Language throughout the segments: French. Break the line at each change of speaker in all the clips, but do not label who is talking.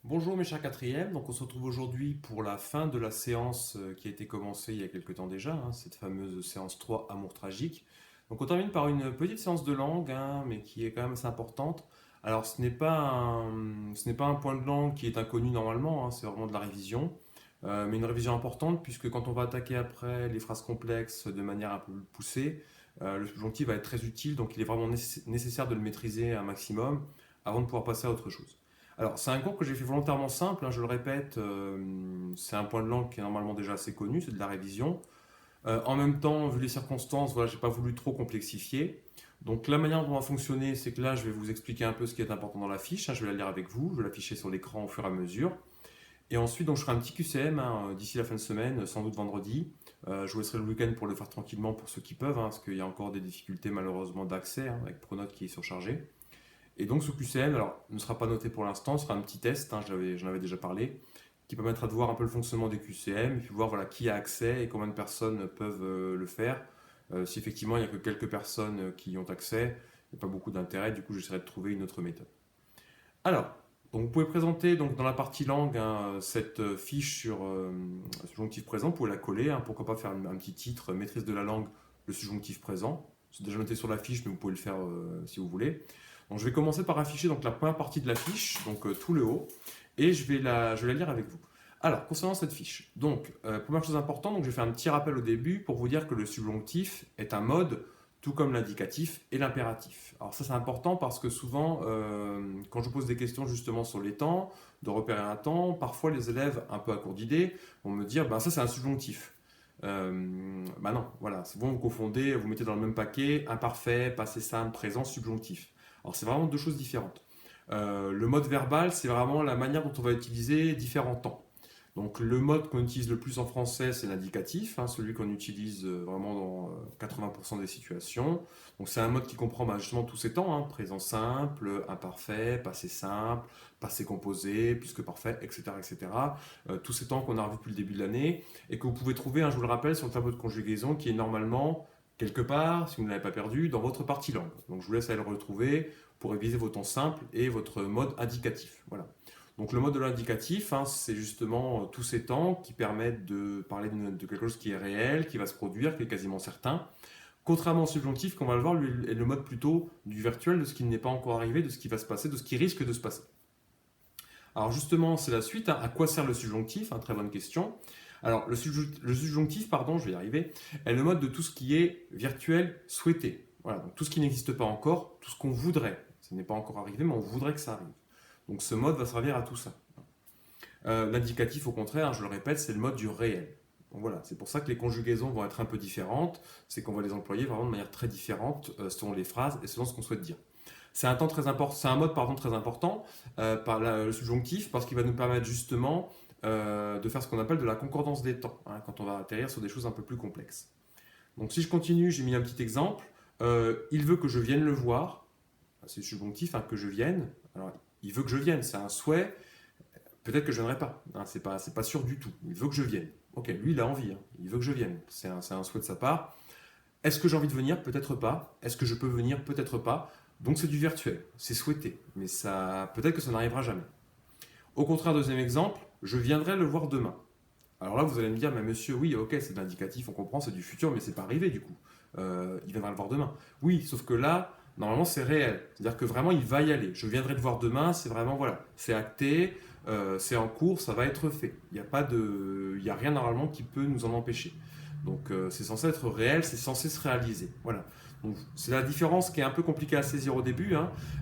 Bonjour mes chers quatrièmes, donc on se retrouve aujourd'hui pour la fin de la séance qui a été commencée il y a quelque temps déjà, cette fameuse séance 3 Amour tragique. Donc on termine par une petite séance de langue, mais qui est quand même assez importante. Alors ce n'est pas un point de langue qui est inconnu normalement, c'est vraiment de la révision. Mais une révision importante puisque quand on va attaquer après les phrases complexes de manière un peu plus poussée, le subjonctif va être très utile, donc il est vraiment nécessaire de le maîtriser un maximum avant de pouvoir passer à autre chose. Alors, c'est un cours que j'ai fait volontairement simple, je le répète, c'est un point de langue qui est normalement déjà assez connu, c'est de la révision. En même temps, vu les circonstances, voilà, j'ai pas voulu trop complexifier. Donc, la manière dont on va fonctionner, c'est que là, je vais vous expliquer un peu ce qui est important dans la fiche, je vais la lire avec vous, je vais l'afficher sur l'écran au fur et à mesure. Et ensuite, donc, je ferai un petit QCM d'ici la fin de semaine, sans doute vendredi. Je vous laisserai le week-end pour le faire tranquillement pour ceux qui peuvent, parce qu'il y a encore des difficultés malheureusement d'accès, avec Pronote qui est surchargé. Et donc ce QCM, alors, ne sera pas noté pour l'instant, ce sera un petit test, j'en avais déjà parlé, qui permettra de voir un peu le fonctionnement des QCM, et puis voir voilà, qui a accès et combien de personnes peuvent le faire. Si effectivement il n'y a que quelques personnes qui y ont accès, il n'y a pas beaucoup d'intérêt, du coup j'essaierai de trouver une autre méthode. Alors, donc vous pouvez présenter donc, dans la partie langue cette fiche sur le subjonctif présent, vous pouvez la coller, pourquoi pas faire un petit titre, maîtrise de la langue, le subjonctif présent. C'est déjà noté sur la fiche, mais vous pouvez le faire si vous voulez. Donc, je vais commencer par afficher donc, la première partie de la fiche, donc tout le haut, et je vais la lire avec vous. Alors, concernant cette fiche, donc, première chose importante, donc, je vais faire un petit rappel au début pour vous dire que le subjonctif est un mode, tout comme l'indicatif et l'impératif. Alors ça c'est important parce que souvent, quand je pose des questions justement sur les temps, de repérer un temps, parfois les élèves, un peu à court d'idées, vont me dire, ben ça c'est un subjonctif. Ben non, voilà, c'est bon, vous confondez, vous mettez dans le même paquet imparfait, passé simple, présent, subjonctif. Alors c'est vraiment deux choses différentes. Le mode verbal, c'est vraiment la manière dont on va utiliser différents temps. Donc le mode qu'on utilise le plus en français, c'est l'indicatif, celui qu'on utilise vraiment dans 80% des situations. Donc c'est un mode qui comprend justement tous ces temps, présent simple, imparfait, passé simple, passé composé, plus que parfait, etc. etc. Tous ces temps qu'on a revus depuis le début de l'année et que vous pouvez trouver, je vous le rappelle, sur le tableau de conjugaison qui est normalement quelque part, si vous ne l'avez pas perdu, dans votre partie langue. Donc je vous laisse aller le retrouver pour réviser vos temps simples et votre mode indicatif. Voilà. Donc le mode de l'indicatif, c'est justement tous ces temps qui permettent de parler de quelque chose qui est réel, qui va se produire, qui est quasiment certain. Contrairement au subjonctif, qu'on va le voir, lui, est le mode plutôt du virtuel, de ce qui n'est pas encore arrivé, de ce qui va se passer, de ce qui risque de se passer. Alors justement, c'est la suite. À quoi sert le subjonctif? Très bonne question. Alors le subjonctif, pardon, je vais y arriver, est le mode de tout ce qui est virtuel souhaité. Voilà, donc tout ce qui n'existe pas encore, tout ce qu'on voudrait. Ce n'est pas encore arrivé, mais on voudrait que ça arrive. Donc ce mode va servir à tout ça. L'indicatif, au contraire, je le répète, c'est le mode du réel. Donc voilà, c'est pour ça que les conjugaisons vont être un peu différentes, c'est qu'on va les employer vraiment de manière très différente selon les phrases et selon ce qu'on souhaite dire. C'est un, temps très important, c'est un mode très important par le subjonctif parce qu'il va nous permettre justement de faire ce qu'on appelle de la concordance des temps, quand on va atterrir sur des choses un peu plus complexes. Donc si je continue, j'ai mis un petit exemple. Il veut que je vienne le voir. C'est le subjonctif, que je vienne. Alors, il veut que je vienne, c'est un souhait. Peut-être que je ne viendrai pas. C'est pas sûr du tout. Il veut que je vienne. Ok, lui, il a envie. Il veut que je vienne. C'est un souhait de sa part. Est-ce que j'ai envie de venir? Peut-être pas. Est-ce que je peux venir? Peut-être pas. Donc c'est du virtuel. C'est souhaité. Mais ça, peut-être que ça n'arrivera jamais. Au contraire, deuxième exemple, je viendrai le voir demain. Alors là, vous allez me dire, mais monsieur, oui, ok, c'est de l'indicatif, on comprend, c'est du futur, mais c'est pas arrivé du coup. Il viendra le voir demain. Oui, sauf que là, normalement, c'est réel. C'est-à-dire que vraiment, il va y aller. Je viendrai le voir demain, c'est vraiment, voilà, c'est acté, c'est en cours, ça va être fait. Il y a rien normalement qui peut nous en empêcher. Donc, c'est censé être réel, c'est censé se réaliser. Voilà. Donc, c'est la différence qui est un peu compliquée à saisir au début.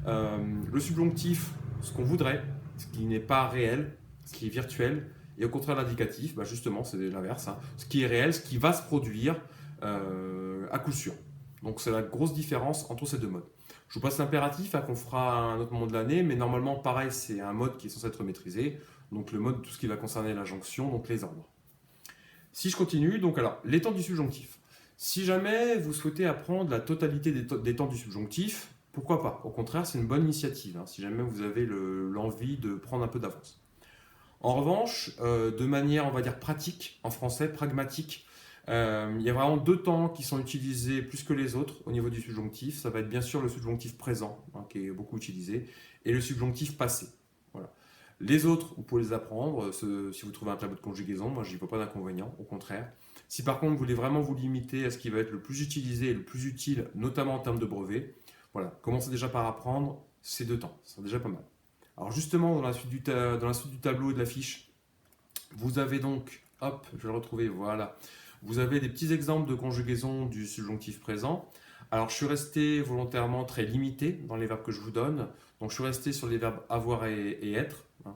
Le subjonctif, ce qu'on voudrait, ce qui n'est pas réel, ce qui est virtuel, et au contraire, l'indicatif, justement, c'est l'inverse. Ce qui est réel, ce qui va se produire à coup sûr. Donc c'est la grosse différence entre ces deux modes. Je vous passe l'impératif qu'on fera à un autre moment de l'année, mais normalement, pareil, c'est un mode qui est censé être maîtrisé. Donc le mode, tout ce qui va concerner la jonction, donc les ordres. Si je continue, donc alors, les temps du subjonctif. Si jamais vous souhaitez apprendre la totalité des temps du subjonctif, pourquoi pas? Au contraire, c'est une bonne initiative, si jamais vous avez l'envie de prendre un peu d'avance. En revanche, de manière, on va dire, pratique, en français, pragmatique, il y a vraiment deux temps qui sont utilisés plus que les autres au niveau du subjonctif. Ça va être bien sûr le subjonctif présent, qui est beaucoup utilisé, et le subjonctif passé. Voilà. Les autres, vous pouvez les apprendre. Si vous trouvez un tableau de conjugaison, moi, je n'y vois pas d'inconvénient, au contraire. Si par contre, vous voulez vraiment vous limiter à ce qui va être le plus utilisé et le plus utile, notamment en termes de brevet, voilà, commencez déjà par apprendre ces deux temps. Ce sera déjà pas mal. Alors justement, dans la suite du tableau et de la fiche, vous avez donc, hop, je vais le retrouver, voilà. Vous avez des petits exemples de conjugaison du subjonctif présent. Alors, je suis resté volontairement très limité dans les verbes que je vous donne. Donc, je suis resté sur les verbes avoir et être, hein.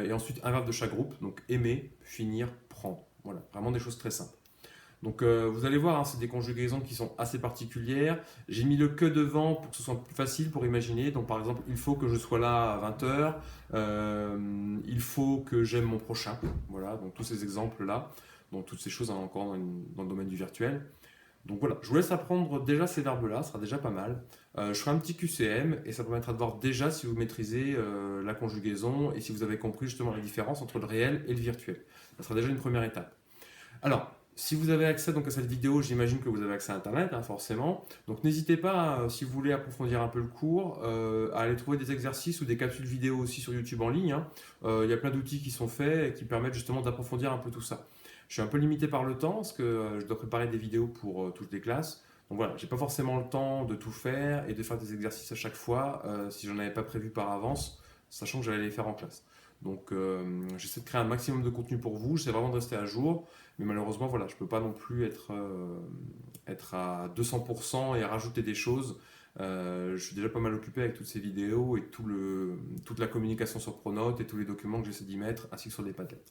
Et ensuite, un verbe de chaque groupe. Donc, aimer, finir, prendre. Voilà, vraiment des choses très simples. Donc, vous allez voir, hein, c'est des conjugaisons qui sont assez particulières. J'ai mis le que devant pour que ce soit plus facile pour imaginer. Donc, par exemple, il faut que je sois là à 20 heures. Il faut que j'aime mon prochain. Voilà, donc tous ces exemples-là. Donc, toutes ces choses, hein, encore dans le domaine du virtuel. Donc voilà, je vous laisse apprendre déjà ces verbes-là, ce sera déjà pas mal. Je ferai un petit QCM et ça permettra de voir déjà si vous maîtrisez la conjugaison et si vous avez compris justement la différence entre le réel et le virtuel. Ça sera déjà une première étape. Alors, si vous avez accès donc à cette vidéo, j'imagine que vous avez accès à Internet, hein, forcément. Donc n'hésitez pas, si vous voulez approfondir un peu le cours, à aller trouver des exercices ou des capsules vidéo aussi sur YouTube en ligne, hein. Il y a plein d'outils qui sont faits et qui permettent justement d'approfondir un peu tout ça. Je suis un peu limité par le temps parce que je dois préparer des vidéos pour toutes les classes. Donc voilà, j'ai pas forcément le temps de tout faire et de faire des exercices à chaque fois si j'en avais pas prévu par avance, sachant que j'allais les faire en classe. Donc j'essaie de créer un maximum de contenu pour vous, j'essaie vraiment de rester à jour, mais malheureusement voilà, je peux pas non plus être à 200% et rajouter des choses. Je suis déjà pas mal occupé avec toutes ces vidéos et toute la communication sur Pronote et tous les documents que j'essaie d'y mettre, ainsi que sur des Padlet.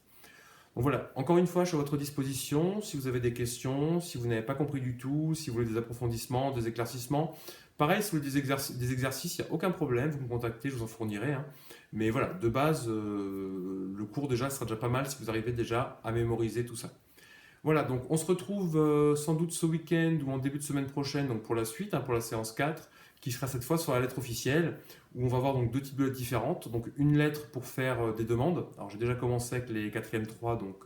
Donc voilà, encore une fois, je suis à votre disposition. Si vous avez des questions, si vous n'avez pas compris du tout, si vous voulez des approfondissements, des éclaircissements, pareil, si vous voulez des exercices, il n'y a aucun problème, vous me contactez, je vous en fournirai, hein. Mais voilà, de base, le cours déjà sera déjà pas mal si vous arrivez déjà à mémoriser tout ça. Voilà, donc on se retrouve sans doute ce week-end ou en début de semaine prochaine donc pour la suite, hein, pour la séance 4, qui sera cette fois sur la lettre officielle, où on va voir donc deux types de lettres différentes. Donc une lettre pour faire des demandes. Alors j'ai déjà commencé avec les 4e 3, donc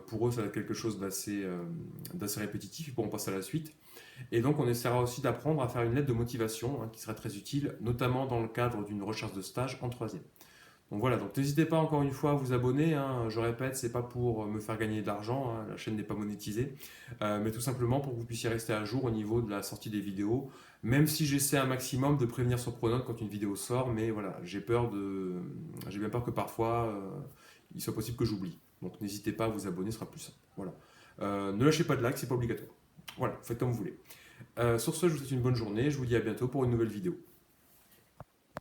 pour eux ça va être quelque chose d'assez répétitif, ils pourront passer à la suite. Et donc on essaiera aussi d'apprendre à faire une lettre de motivation, hein, qui sera très utile, notamment dans le cadre d'une recherche de stage en 3e. Donc voilà, donc n'hésitez pas encore une fois à vous abonner, hein. Je répète, c'est pas pour me faire gagner de l'argent, hein, la chaîne n'est pas monétisée, mais tout simplement pour que vous puissiez rester à jour au niveau de la sortie des vidéos, même si j'essaie un maximum de prévenir sur Pronote quand une vidéo sort, mais voilà, j'ai bien peur que parfois il soit possible que j'oublie. Donc n'hésitez pas à vous abonner, ce sera plus simple. Voilà. Ne lâchez pas de like, c'est pas obligatoire. Voilà, faites comme vous voulez. Sur ce, je vous souhaite une bonne journée, je vous dis à bientôt pour une nouvelle vidéo.